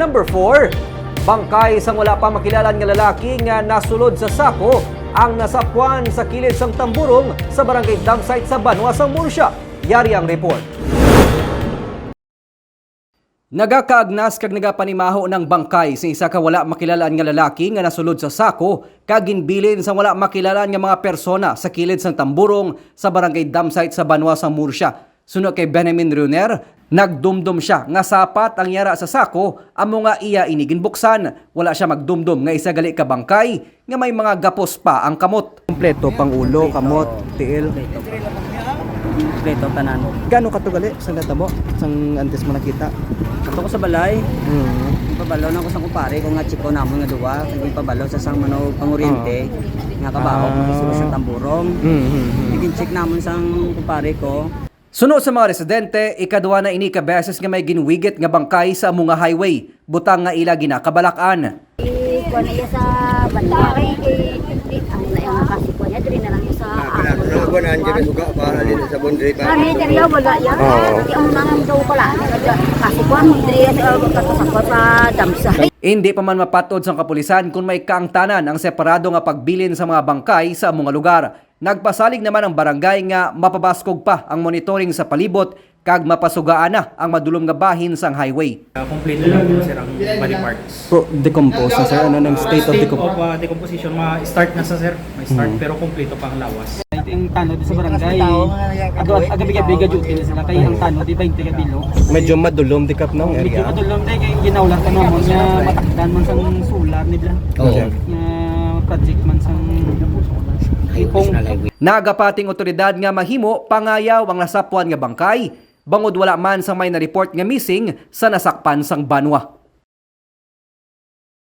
number 4, bangkay sang wala pa makilalan nga lalaki nga nasulod sa sako ang nasapwan sa kilid sang tamburong sa barangay dump site sa Banwa sa Murcia. Yari ang report. Nagakaagnas kag nagapanimaho ng bangkay sa isa ka wala makilalan nga lalaki nga nasulod sa sako kag ginbilin sa wala makilalan nga mga persona sa kilid sang tamburong sa barangay dump site sa Banwa sa Murcia. Sunod kay Benjamin Runer, nagdumdum siya nga sapat ang yara sa sako amo nga iya inigin buksan. Wala siya magdumdum nga isa gali ka bangkay nga may mga gapos pa ang kamot. Kompleto pang ulo, kamot, tiil. Kompleto tanan. Gano katugali sa natabo sang antes mo nakita? Ato ko sa balay. Pabalo na ko sa kumpare ko nga chiko namon nga duwa, kag pabalo sa sang manog panguryente nga kabaho sa sa tamburong. Nagin-check namon sang kumpare ko. Sunod sa mga residente, ikaduwa na ini ka beses nga may ginwigit nga bangkay sa mga highway, butang nga ila ginakabalakan. Kuha na iya sa banda kay ang nga kasi kuha niya diri na lang iya sa Kuan anjir suka para dito sa bundre pa. Kami diri wala ya. Ang nang daw pala kasi kuha mo diri sa damsa. Hindi pa man mapatod sa kapulisan kung may kaangtanan ang separado nga pagbilin sa mga bangkay sa mga lugar. Nagpasalig naman ang barangay nga mapabaskog pa ang monitoring sa palibot kag mapasugaan na ang madulom nga bahin sang highway. Complete lang po sir ang body parts. So, decompose na sir, ano ng state of Decomposition, ma-start na sa sir. Ma-start pero kompleto pang lawas. Yung tanod sa barangay. Agabi-gabi duty na sila kay ang tanod di 20 ka bilo. Medyo madulom di kap ng Medyo kadulong tay kay ginawlan ka namon nga matakdan man sang solar nila. Nga project man sang Nagapating otoridad nga mahimo pangayaw ang nasapwan nga bangkay, bangod wala man sang may na-report nga missing sa nasakpan sang Banwa.